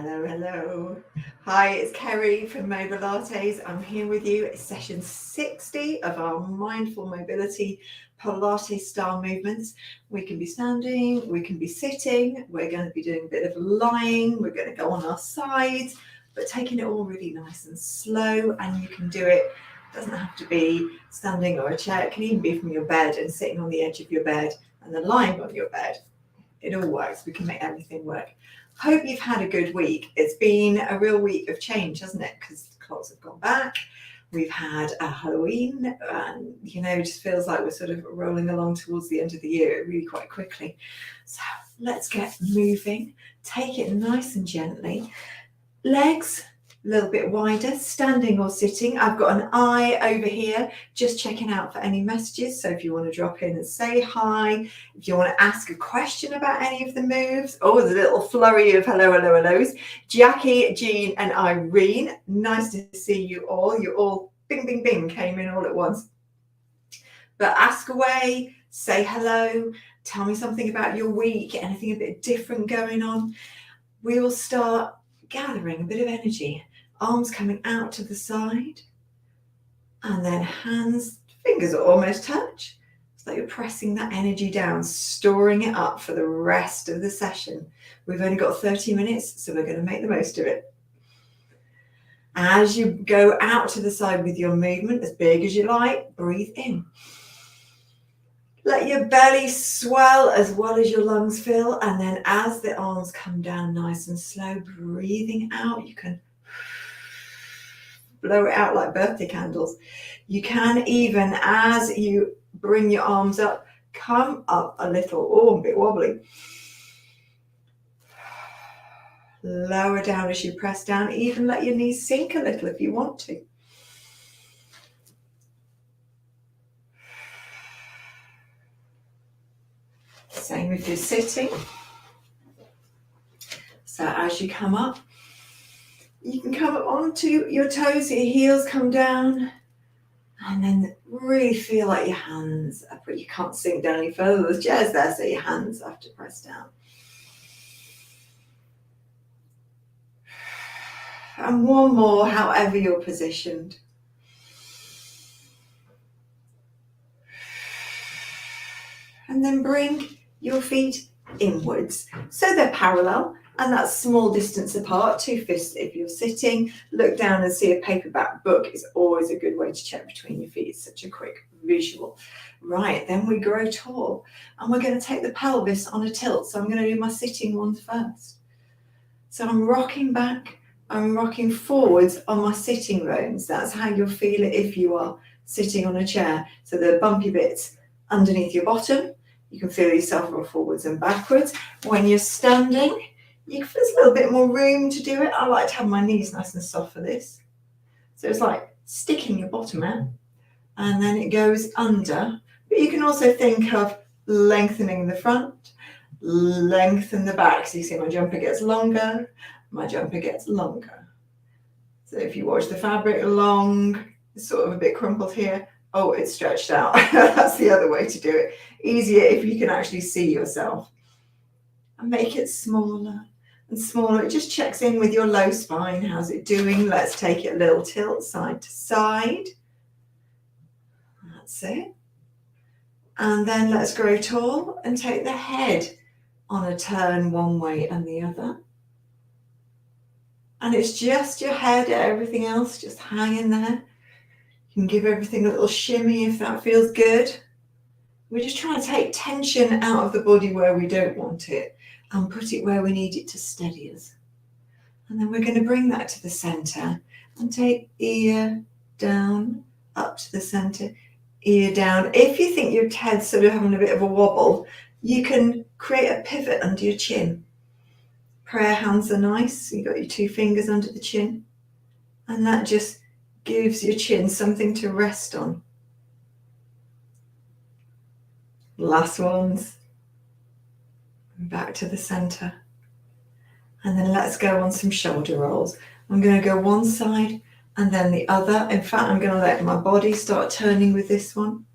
Hello, hello. Hi, it's Kerry from Mobilates. I'm here with you. It's session 60 of our mindful mobility Pilates style movements. We can be standing, we can be sitting, we're going to be doing a bit of lying, we're going to go on our sides, but taking it all really nice and slow. And you can do it, doesn't have to be standing or a chair, it can even be from your bed and sitting on the edge of your bed and then lying on your bed. It all works. We can make everything work. Hope you've had a good week. It's been a real week of change, hasn't it? Because the clocks have gone back. We've had a Halloween, and it just feels like we're sort of rolling along towards the end of the year really quite quickly. So let's get moving. Take it nice and gently. Legs a little bit wider, standing or sitting. I've got an eye over here, just checking out for any messages. So if you want to drop in and say hi, if you want to ask a question about any of the moves. Oh, there's a little flurry of hellos. Jackie, Jean and Irene, nice to see you all. You all bing, bing, bing came in all at once. But ask away, say hello, tell me something about your week, anything a bit different going on. We will start gathering a bit of energy. Arms coming out to the side, and then hands, fingers almost touch. It's like you're pressing that energy down, storing it up for the rest of the session. We've only got 30 minutes, so we're going to make the most of it. As you go out to the side with your movement, as big as you like, breathe in. Let your belly swell as well as your lungs fill, and then as the arms come down nice and slow, breathing out, you can blow it out like birthday candles. You can even, as you bring your arms up, come up a little, a bit wobbly. Lower down as you press down, even let your knees sink a little if you want to. Same if you're sitting. So as you come up, you can come up onto your toes, your heels come down, and then really feel like your hands, but you can't sink down any further. There's chairs there, so your hands have to press down. And one more, however you're positioned. And then bring your feet inwards, so they're parallel. And that's small distance apart, 2 fists if you're sitting. Look down and see a paperback book is always a good way to check between your feet. It's such a quick visual. Right, then we grow tall. And we're going to take the pelvis on a tilt. So I'm going to do my sitting one first. So I'm rocking back, I'm rocking forwards on my sitting bones. That's how you'll feel it if you are sitting on a chair. So the bumpy bits underneath your bottom. You can feel yourself roll forwards and backwards. When you're standing, there's a little bit more room to do it. I like to have my knees nice and soft for this. So it's like sticking your bottom out and then it goes under. But you can also think of lengthening the front, lengthen the back. So you see my jumper gets longer, my jumper gets longer. So if you watch the fabric long, it's sort of a bit crumpled here. Oh, it's stretched out. That's the other way to do it. Easier if you can actually see yourself. And make it smaller and smaller. It just checks in with your low spine. How's it doing? Let's take it a little tilt side to side. That's it. And then let's grow tall and take the head on a turn one way and the other. And it's just your head, everything else just hanging there. You can give everything a little shimmy if that feels good. We're just trying to take tension out of the body where we don't want it and put it where we need it to steady us. And then we're going to bring that to the center and take ear down, up to the center, ear down. If you think your head's sort of having a bit of a wobble, you can create a pivot under your chin. Prayer hands are nice. You've got your 2 fingers under the chin. And that just gives your chin something to rest on. Last ones. Back to the center. And then let's go on some shoulder rolls. I'm going to go one side and then the other. In fact, I'm going to let my body start turning with this one.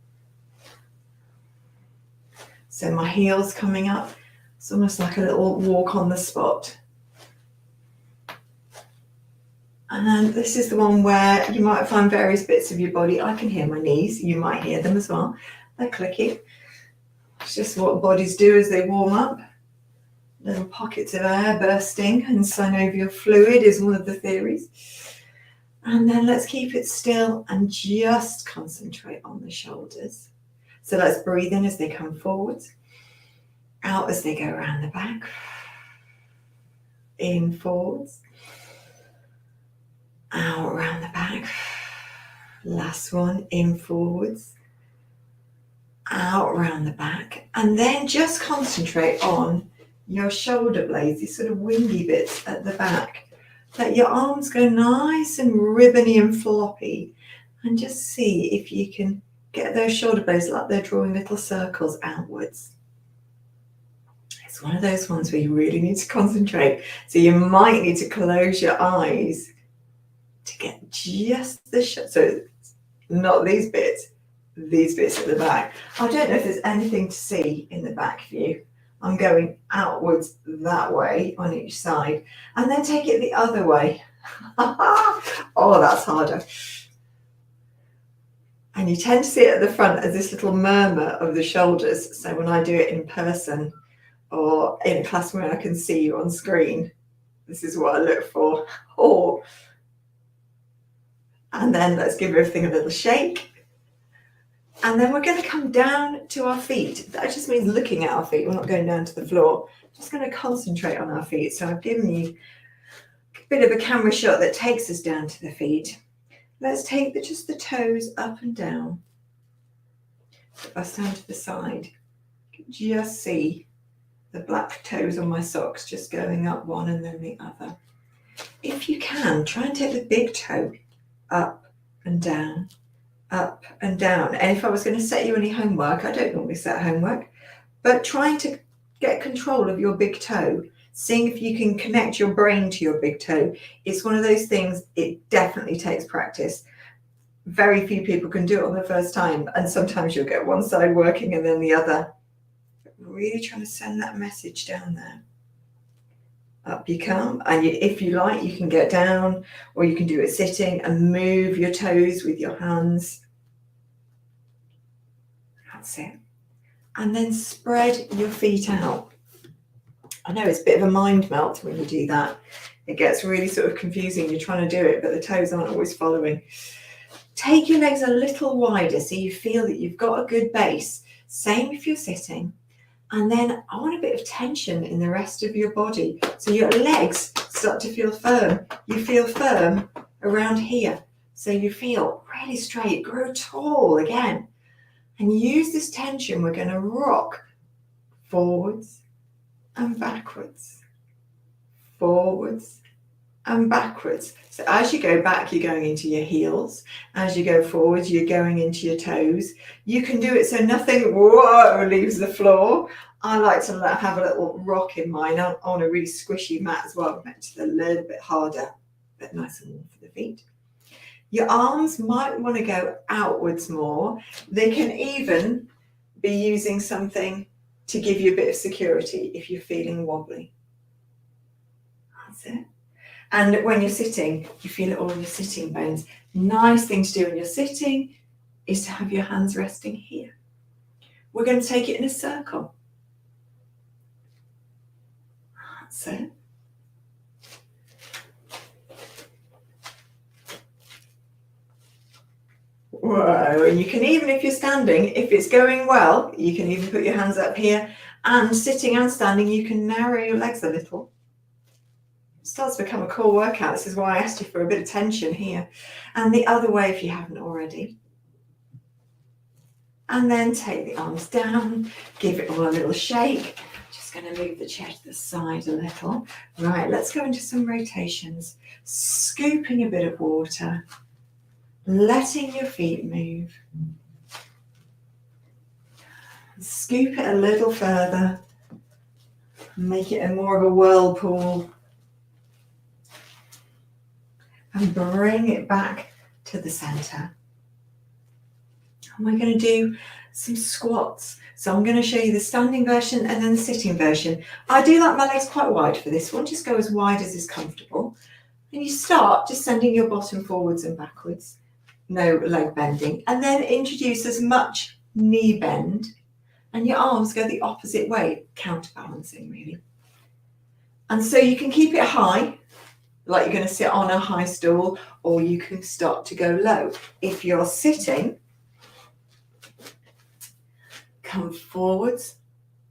So my heels coming up. It's almost like a little walk on the spot. And then this is the one where you might find various bits of your body. I can hear my knees. You might hear them as well. They're clicking. It's just what bodies do as they warm up. Little pockets of air bursting and synovial fluid is one of the theories. And then let's keep it still and just concentrate on the shoulders. So let's breathe in as they come forwards, out as they go around the back, in forwards, out around the back. Last one, in forwards, out around the back. And then just concentrate on your shoulder blades, these sort of wingy bits at the back. Let your arms go nice and ribbony and floppy, and just see if you can get those shoulder blades like they're drawing little circles outwards. It's one of those ones where you really need to concentrate. So you might need to close your eyes to get just the so not these bits at the back. I don't know if there's anything to see in the back view. I'm going outwards that way on each side, and then take it the other way. Oh, that's harder. And you tend to see it at the front as this little murmur of the shoulders. So when I do it in person or in a class where I can see you on screen, this is what I look for. Oh. And then let's give everything a little shake. And then we're going to come down to our feet. That just means looking at our feet. We're not going down to the floor. Just going to concentrate on our feet. So I've given you a bit of a camera shot that takes us down to the feet. Let's take just the toes up and down. If I stand to the side, you can just see the black toes on my socks just going up one and then the other. If you can, try and take the big toe up and down, up and down. And if I was going to set you any homework, I don't normally set homework, but trying to get control of your big toe, seeing if you can connect your brain to your big toe. It's one of those things, it definitely takes practice. Very few people can do it on the first time, and sometimes you'll get one side working and then the other. But really trying to send that message down there. Up you come, and if you like, you can get down, or you can do it sitting and move your toes with your hands. That's it. And then spread your feet out. I know it's a bit of a mind melt when you do that. It gets really sort of confusing. You're trying to do it, but the toes aren't always following. Take your legs a little wider so you feel that you've got a good base. Same if you're sitting. And then I want a bit of tension in the rest of your body. So your legs start to feel firm. You feel firm around here. So you feel really straight. Grow tall again. And use this tension. We're going to rock forwards and backwards, forwards and backwards. So as you go back, you're going into your heels. As you go forwards, you're going into your toes. You can do it so nothing leaves the floor. I like to have a little rock in mine. I want a really squishy mat as well, makes it a little bit harder, but nice and warm for the feet. Your arms might want to go outwards more. They can even be using something to give you a bit of security if you're feeling wobbly. That's it. And when you're sitting, you feel it all in your sitting bones. Nice thing to do when you're sitting is to have your hands resting here. We're going to take it in a circle. That's it. Whoa, and you can even, if you're standing, if it's going well, you can even put your hands up here, and sitting and standing, you can narrow your legs a little. It starts to become a core workout. This is why I asked you for a bit of tension here. And the other way if you haven't already. And then take the arms down, give it all a little shake. Just going to move the chair to the side a little. Right, let's go into some rotations. Scooping a bit of water. Letting your feet move. Scoop it a little further. Make it more of a whirlpool. And bring it back to the center. And we're going to do some squats. So I'm going to show you the standing version and then the sitting version. I do like my legs quite wide for this one. Just go as wide as is comfortable. And you start just sending your bottom forwards and backwards, no leg bending, and then introduce as much knee bend, and your arms go the opposite way, counterbalancing really. And so you can keep it high, like you're going to sit on a high stool, or you can start to go low. If you're sitting, come forwards,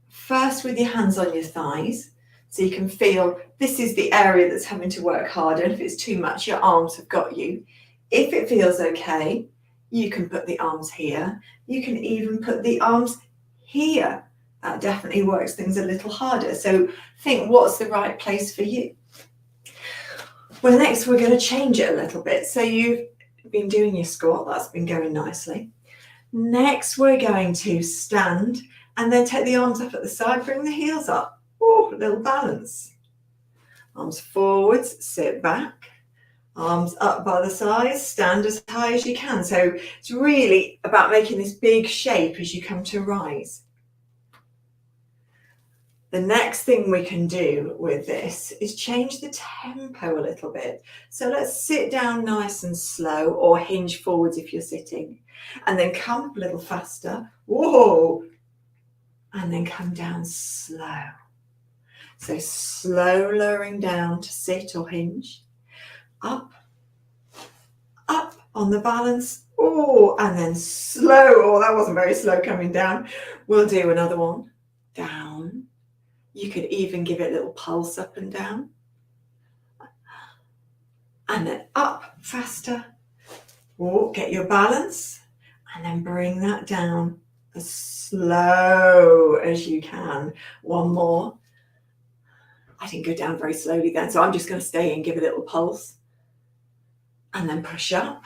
first with your hands on your thighs, so you can feel this is the area that's having to work harder. And if it's too much, your arms have got you. If it feels okay, you can put the arms here. You can even put the arms here. That definitely works things a little harder. So think, what's the right place for you? Well, next we're going to change it a little bit. So you've been doing your squat, that's been going nicely. Next we're going to stand and then take the arms up at the side, bring the heels up. Oh, a little balance. Arms forwards, sit back. Arms up by the sides, stand as high as you can. So it's really about making this big shape as you come to rise. The next thing we can do with this is change the tempo a little bit. So let's sit down nice and slow, or hinge forwards if you're sitting, and then come up a little faster. Whoa! And then come down slow. So slow lowering down to sit or hinge. Up, up on the balance. Oh, and then slow. Oh, that wasn't very slow coming down. We'll do another one. Down. You could even give it a little pulse up and down. And then up faster. Oh, get your balance. And then bring that down as slow as you can. One more. I didn't go down very slowly then, so I'm just going to stay and give a little pulse. And then push up.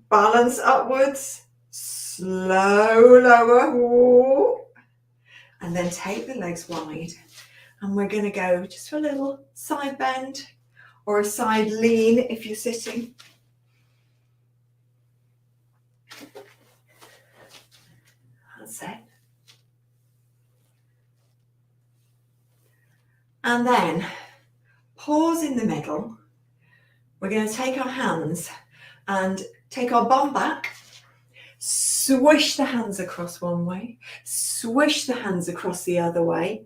Balance upwards. Slow lower. Ooh. And then take the legs wide. And we're going to go just for a little side bend or a side lean if you're sitting. That's it. And then pause in the middle. We're going to take our hands and take our bum back, swish the hands across one way, swish the hands across the other way,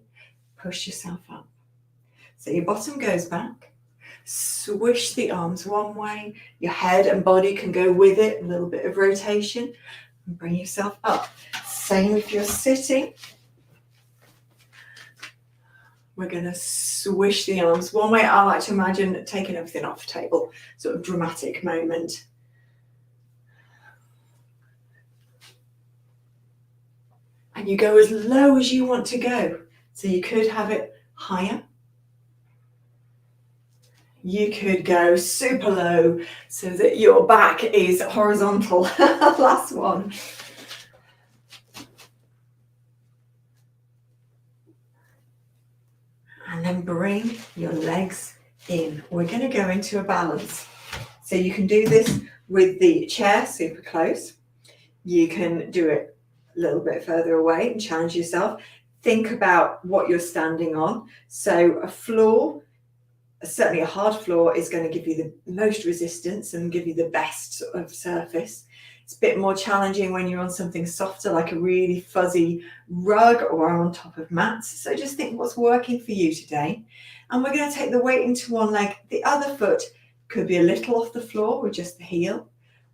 push yourself up. So your bottom goes back, swish the arms one way, your head and body can go with it, a little bit of rotation, and bring yourself up. Same if you're sitting. We're going to swish the arms one way. I like to imagine taking everything off the table, sort of dramatic moment. And you go as low as you want to go. So you could have it higher. You could go super low so that your back is horizontal. Last one. And then bring your legs in. We're going to go into a balance. So you can do this with the chair super close. You can do it a little bit further away and challenge yourself. Think about what you're standing on. So a floor, certainly a hard floor, is going to give you the most resistance and give you the best sort of surface. It's a bit more challenging when you're on something softer, like a really fuzzy rug or on top of mats. So just think what's working for you today. And we're going to take the weight into one leg. The other foot could be a little off the floor with just the heel,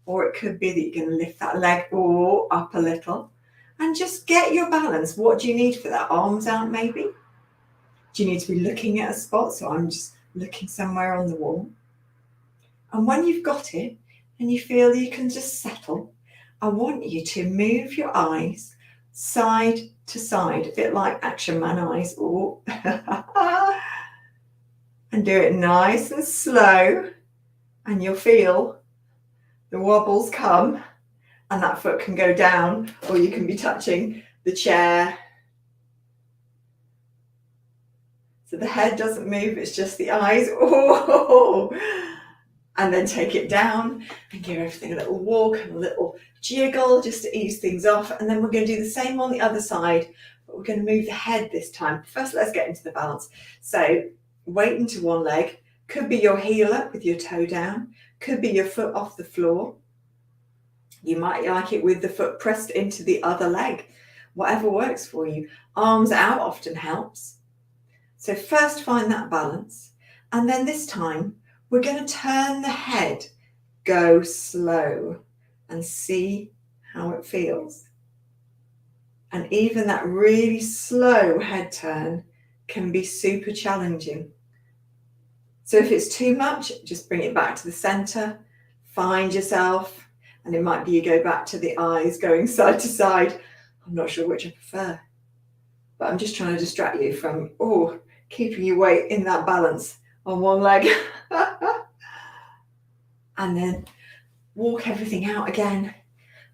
or it could be that you're going to lift that leg or up a little and just get your balance. What do you need for that? Arms out maybe? Do you need to be looking at a spot? So I'm just looking somewhere on the wall. And when you've got it and you feel you can just settle, I want you to move your eyes side to side, a bit like Action Man eyes. Ooh. And do it nice and slow, and you'll feel the wobbles come, and that foot can go down, or you can be touching the chair. So the head doesn't move, it's just the eyes. Oh. And then take it down and give everything a little walk and a little jiggle just to ease things off. And then we're going to do the same on the other side, but we're going to move the head this time. First, let's get into the balance. So weight into one leg, Could be your heel up with your toe down. Could be your foot off the floor. You might like it with the foot pressed into the other leg. Whatever works for you. Arms out often helps. So first find that balance. And then this time, we're going to turn the head. Go slow and see how it feels. And even that really slow head turn can be super challenging. So if it's too much, just bring it back to the center, find yourself, and it might be you go back to the eyes going side to side. I'm not sure which I prefer, but I'm just trying to distract you from, keeping your weight in that balance on one leg. And then walk everything out again.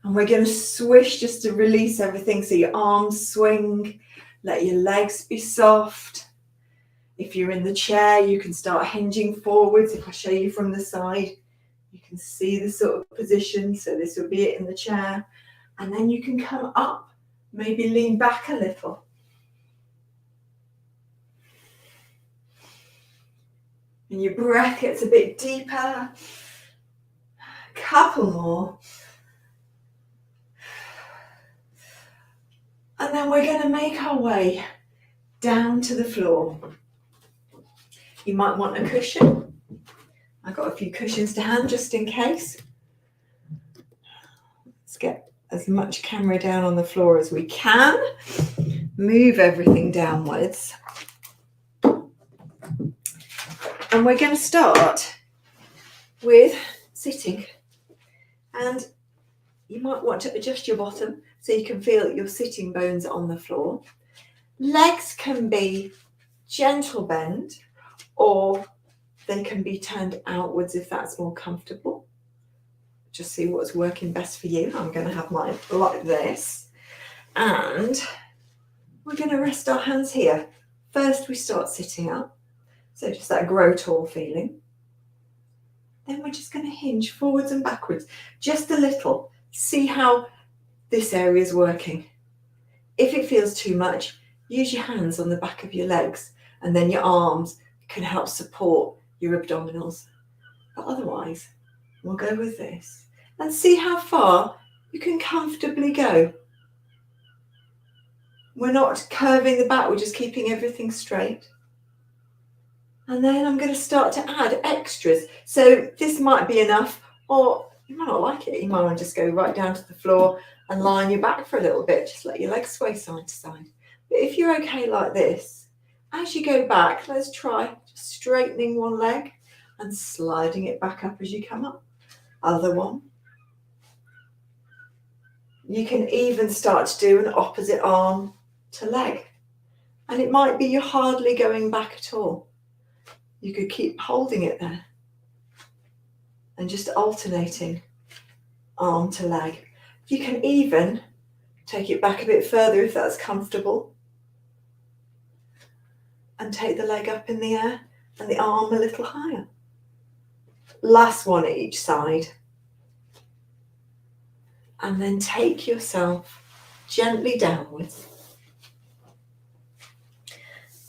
And we're going to swish just to release everything. So your arms swing, let your legs be soft. If you're in the chair, you can start hinging forwards. If I show you from the side, you can see the sort of position. So this will be it in the chair. And then you can come up, maybe lean back a little. And your breath gets a bit deeper. Couple more. And then we're going to make our way down to the floor. You might want a cushion. I've got a few cushions to hand just in case. Let's get as much camera down on the floor as we can. Move everything downwards. And we're going to start with sitting. And you might want to adjust your bottom so you can feel your sitting bones on the floor. Legs can be gentle bend, or they can be turned outwards if that's more comfortable. Just see what's working best for you. I'm going to have mine like this. And we're going to rest our hands here. First, we start sitting up. So just that grow tall feeling. Then we're just going to hinge forwards and backwards, just a little. See how this area is working. If it feels too much, use your hands on the back of your legs, and then your arms can help support your abdominals. But otherwise, we'll go with this and see how far you can comfortably go. We're not curving the back, we're just keeping everything straight. And then I'm going to start to add extras. So this might be enough, or you might not like it. You might want to just go right down to the floor and lie on your back for a little bit. Just let your legs sway side to side. But if you're okay like this, as you go back, let's try just straightening one leg and sliding it back up as you come up. Other one. You can even start to do an opposite arm to leg. And it might be you're hardly going back at all. You could keep holding it there and just alternating arm to leg. You can even take it back a bit further if that's comfortable and take the leg up in the air and the arm a little higher. Last one at each side. And then take yourself gently downwards.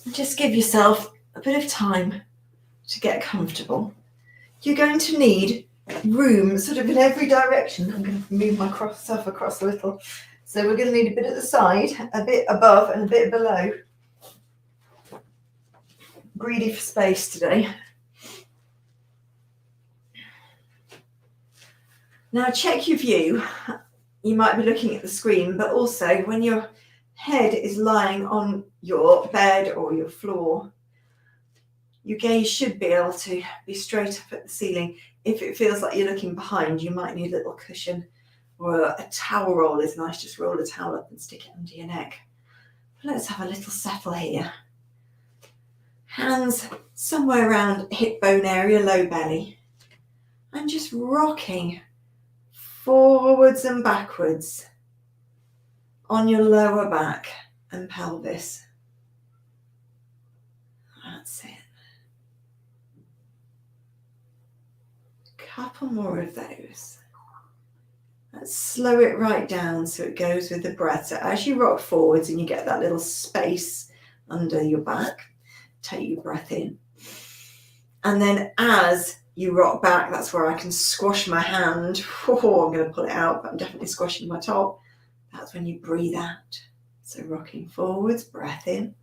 And just give yourself a bit of time to get comfortable. You're going to need room sort of in every direction. I'm going to move myself across a little. So we're going to need a bit at the side, a bit above and a bit below. Greedy for space today. Now check your view. You might be looking at the screen, but also when your head is lying on your bed or your floor, your gaze should be able to be straight up at the ceiling. If it feels like you're looking behind, you might need a little cushion, or a towel roll is nice. Just roll a towel up and stick it under your neck. But let's have a little settle here. Hands somewhere around hip bone area, low belly. And just rocking forwards and backwards on your lower back and pelvis. That's it. Couple more of those. Let's slow it right down so it goes with the breath. So as you rock forwards and you get that little space under your back, take your breath in. And then as you rock back, that's where I can squash my hand. Oh, I'm going to pull it out, but I'm definitely squashing my top. That's when you breathe out. So rocking forwards, breath in.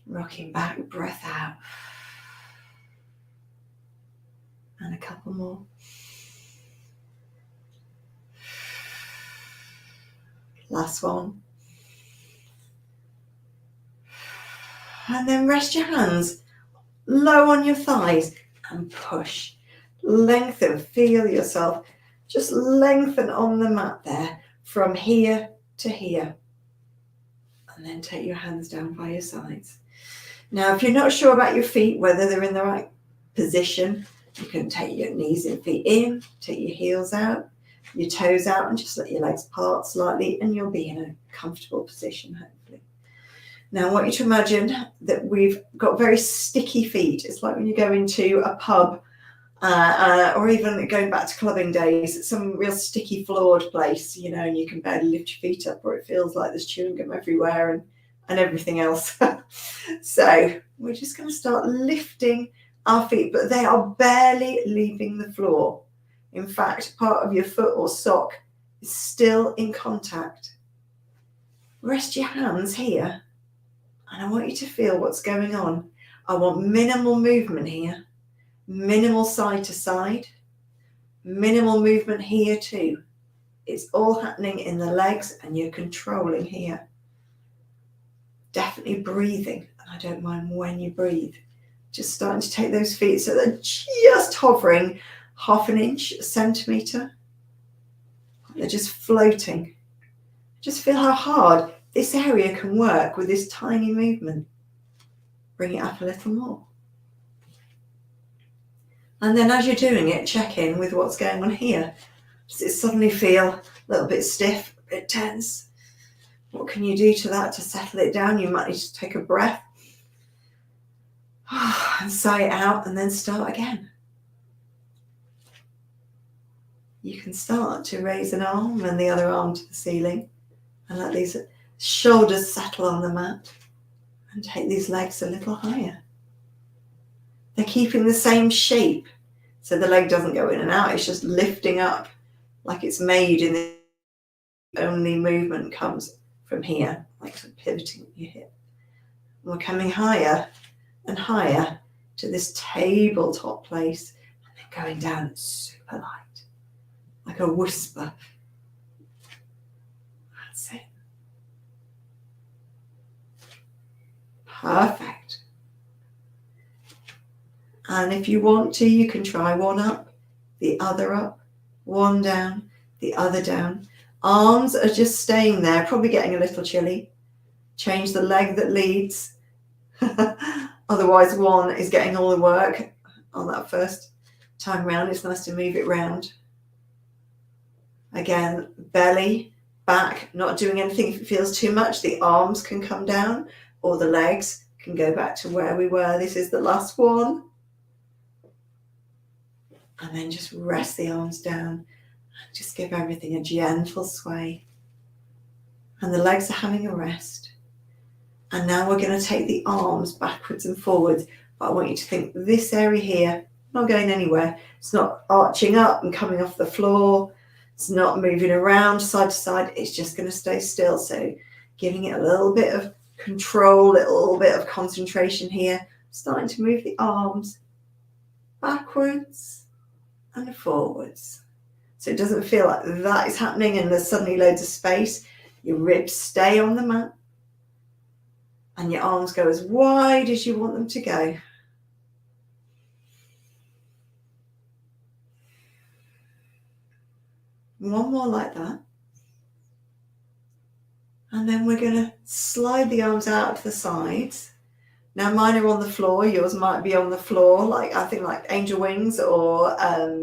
Rocking back, breath out. And a couple more. Last one. And then rest your hands low on your thighs and push. Lengthen, feel yourself. Just lengthen on the mat there from here to here. And then take your hands down by your sides. Now, if you're not sure about your feet, whether they're in the right position, you can take your knees and feet in, take your heels out, your toes out, and just let your legs part slightly, and you'll be in a comfortable position, hopefully. Now, I want you to imagine that we've got very sticky feet. It's like when you go into a pub or even going back to clubbing days, it's some real sticky floored place, you know, and you can barely lift your feet up, or it feels like there's chewing gum everywhere and everything else. So we're just going to start lifting our feet, but they are barely leaving the floor. In fact, part of your foot or sock is still in contact. Rest your hands here, and I want you to feel what's going on. I want minimal movement here, minimal side to side, minimal movement here too. It's all happening in the legs, and you're controlling here. Definitely breathing, and I don't mind when you breathe. Just starting to take those feet so they're just hovering half an inch, a centimetre. They're just floating. Just feel how hard this area can work with this tiny movement. Bring it up a little more. And then as you're doing it, check in with what's going on here. Does it suddenly feel a little bit stiff, a bit tense? What can you do to that to settle it down? You might need to take a breath and sigh it out, and then start again. You can start to raise an arm and the other arm to the ceiling, and let these shoulders settle on the mat, and take these legs a little higher. They're keeping the same shape, so the leg doesn't go in and out. It's just lifting up like it's made in the only movement comes from here, like pivoting your hip. We're coming higher and higher to this tabletop place, and then going down super light, like a whisper. That's it. Perfect. And if you want to, you can try one up, the other up, one down, the other down. Arms are just staying there, probably getting a little chilly. Change the leg that leads. Otherwise, one is getting all the work on that first time round. It's nice to move it round. Again, belly, back, not doing anything. If it feels too much, the arms can come down, or the legs can go back to where we were. This is the last one. And then just rest the arms down. Just give everything a gentle sway. And the legs are having a rest. And now we're going to take the arms backwards and forwards. But I want you to think this area here, not going anywhere. It's not arching up and coming off the floor. It's not moving around side to side. It's just going to stay still. So giving it a little bit of control, a little bit of concentration here. Starting to move the arms backwards and forwards. So it doesn't feel like that is happening and there's suddenly loads of space. Your ribs stay on the mat. And your arms go as wide as you want them to go. One more like that. And then we're going to slide the arms out to the sides. Now mine are on the floor. Yours might be on the floor, like I think like angel wings or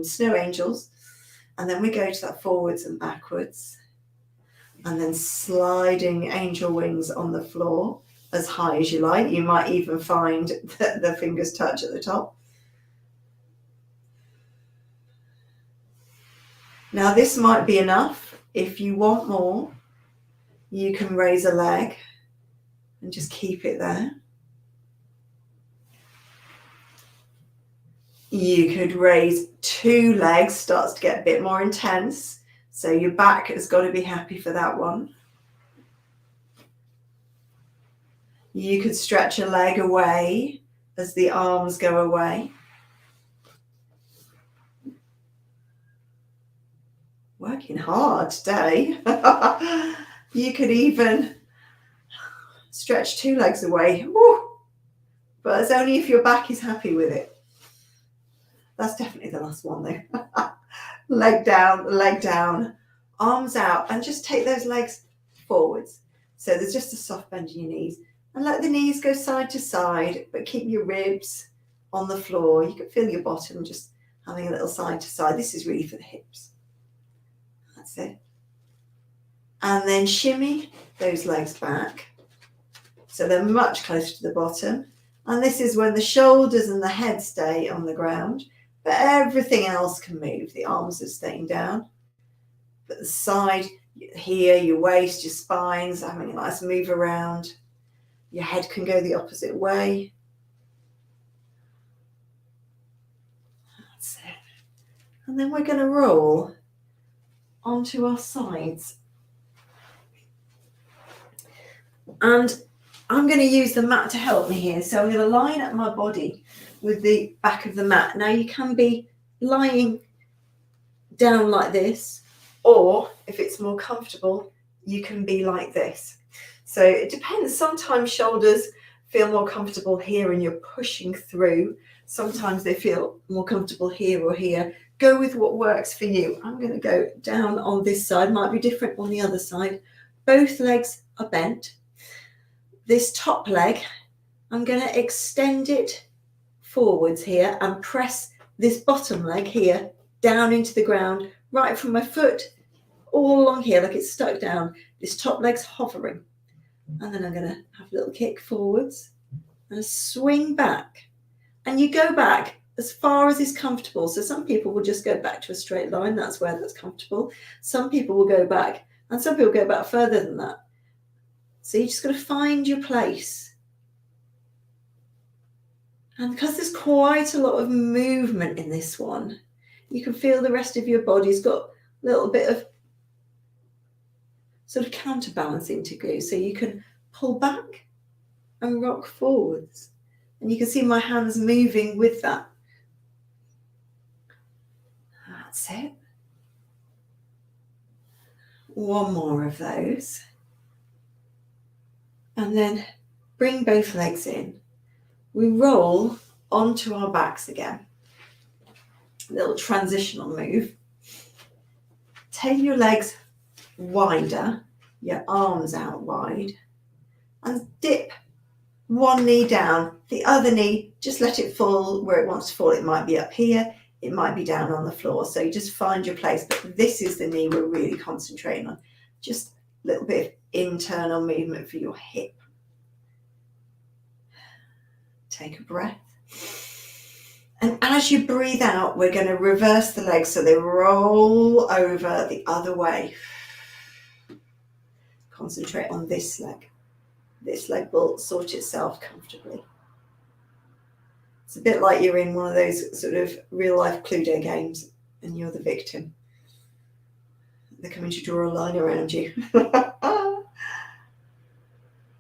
snow angels. And then we go to that forwards and backwards. And then sliding angel wings on the floor as high as you like. You might even find that the fingers touch at the top. Now this might be enough. If you want more, you can raise a leg and just keep it there. You could raise 2 legs, starts to get a bit more intense. So your back has got to be happy for that one. You could stretch a leg away as the arms go away. Working hard today. You could even stretch 2 legs away. Woo! But it's only if your back is happy with it. That's definitely the last one though. Leg down, arms out, and just take those legs forwards. So there's just a soft bend in your knees. And let the knees go side to side, but keep your ribs on the floor. You can feel your bottom just having a little side to side. This is really for the hips. That's it. And then shimmy those legs back so they're much closer to the bottom. And this is when the shoulders and the head stay on the ground, but everything else can move. The arms are staying down, but the side here, your waist, your spine's having a nice move around. Your head can go the opposite way. That's it. And then we're going to roll onto our sides. And I'm going to use the mat to help me here. So I'm going to line up my body with the back of the mat. Now you can be lying down like this, or if it's more comfortable, you can be like this. So it depends. Sometimes shoulders feel more comfortable here and you're pushing through. Sometimes they feel more comfortable here or here. Go with what works for you. I'm going to go down on this side. Might be different on the other side. Both legs are bent. This top leg, I'm going to extend it forwards here and press this bottom leg here down into the ground, right from my foot all along here, like it's stuck down. This top leg's hovering. And then I'm going to have a little kick forwards and swing back. And you go back as far as is comfortable. So some people will just go back to a straight line. That's where that's comfortable. Some people will go back, and some people go back further than that. So you just got to find your place. And because there's quite a lot of movement in this one, you can feel the rest of your body's got a little bit of sort of counterbalancing to go. So you can pull back and rock forwards. And you can see my hands moving with that. That's it. One more of those. And then bring both legs in. We roll onto our backs again. A little transitional move. Take your legs wider, your arms out wide, and dip one knee down, the other knee, just let it fall where it wants to fall. It might be up here, it might be down on the floor. So you just find your place, but this is the knee we're really concentrating on. Just a little bit of internal movement for your hip. Take a breath. And as you breathe out, we're going to reverse the legs so they roll over the other way. Concentrate on this leg. This leg will sort itself comfortably. It's a bit like you're in one of those sort of real life Cluedo games and you're the victim. They're coming to draw a line around you.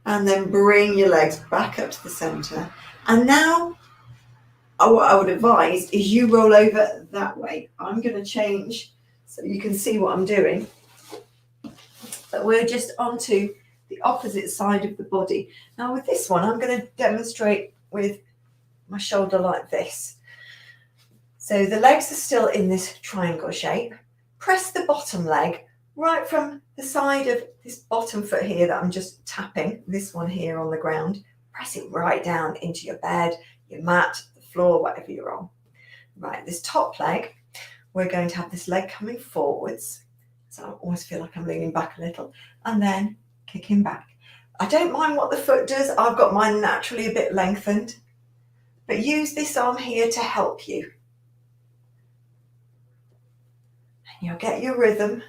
And then bring your legs back up to the center. And now what I would advise is you roll over that way. I'm going to change so you can see what I'm doing. But we're just onto the opposite side of the body. Now with this one, I'm going to demonstrate with my shoulder like this. So the legs are still in this triangle shape. Press the bottom leg right from the side of this bottom foot here that I'm just tapping, this one here on the ground. Press it right down into your bed, your mat, the floor, whatever you're on. Right, this top leg, we're going to have this leg coming forwards. So I always feel like I'm leaning back a little, and then kicking back. I don't mind what the foot does. I've got mine naturally a bit lengthened, but use this arm here to help you. And you'll get your rhythm.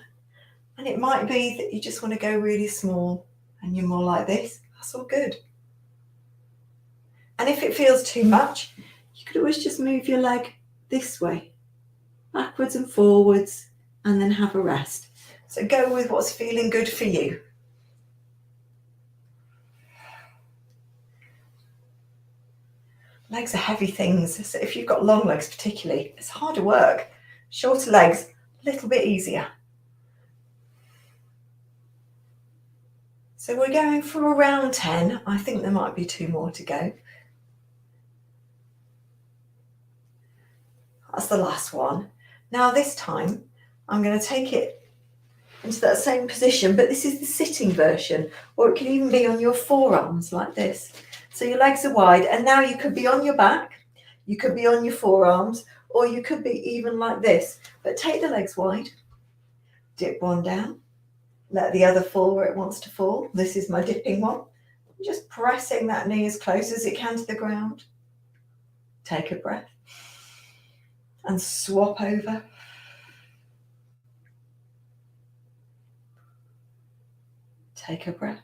And it might be that you just want to go really small and you're more like this. That's all good. And if it feels too much, you could always just move your leg this way, backwards and forwards, and then have a rest. So go with what's feeling good for you. Legs are heavy things, so if you've got long legs particularly, it's harder work. Shorter legs, a little bit easier. So we're going for around 10. I think there might be 2 more to go. That's the last one. Now this time, I'm going to take it into that same position, but this is the sitting version, or it can even be on your forearms like this. So your legs are wide, and now you could be on your back, you could be on your forearms, or you could be even like this. But take the legs wide, dip one down, let the other fall where it wants to fall. This is my dipping one. Just pressing that knee as close as it can to the ground. Take a breath and swap over. Take a breath.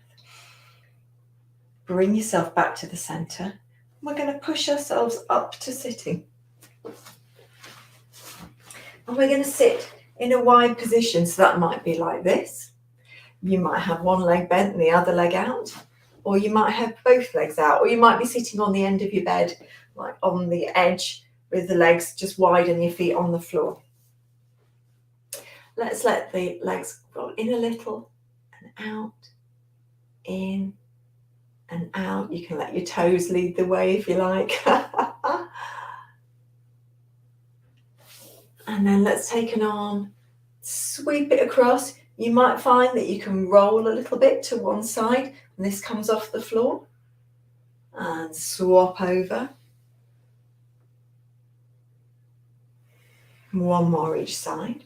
Bring yourself back to the center. We're going to push ourselves up to sitting. And we're going to sit in a wide position. So that might be like this. You might have one leg bent and the other leg out. Or you might have both legs out. Or you might be sitting on the end of your bed, like on the edge, with the legs just wide and your feet on the floor. Let's let the legs roll in a little and out, in and out. You can let your toes lead the way if you like. And then let's take an arm, sweep it across. You might find that you can roll a little bit to one side and this comes off the floor. And swap over. One more each side.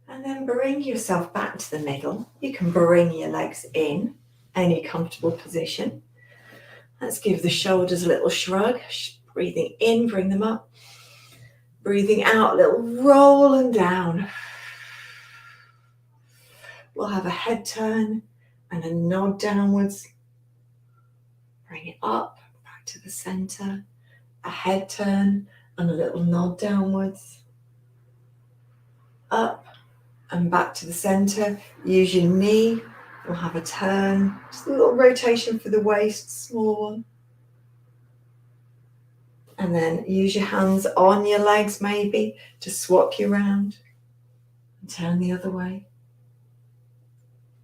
And then bring yourself back to the middle. You can bring your legs in, any comfortable position. Let's give the shoulders a little shrug. Breathing in, bring them up. Breathing out, a little roll and down. We'll have a head turn and a nod downwards. Bring it up, back to the center. A head turn and a little nod downwards. Up and back to the center. Use your knee. We'll have a turn. Just a little rotation for the waist, small one. And then use your hands on your legs maybe to swap you around. And turn the other way.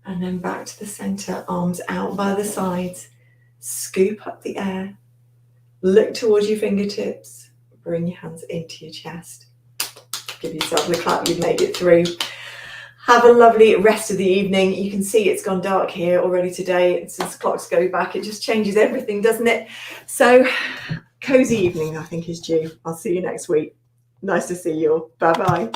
And then back to the center, arms out by the sides. Scoop up the air. Look towards your fingertips. Bring your hands into your chest. Give yourself a clap, you've made it through. Have a lovely rest of the evening. You can see it's gone dark here already today. Since clocks go back, it just changes everything, doesn't it? So, cozy evening, I think, is due. I'll see you next week. Nice to see you all. Bye-bye.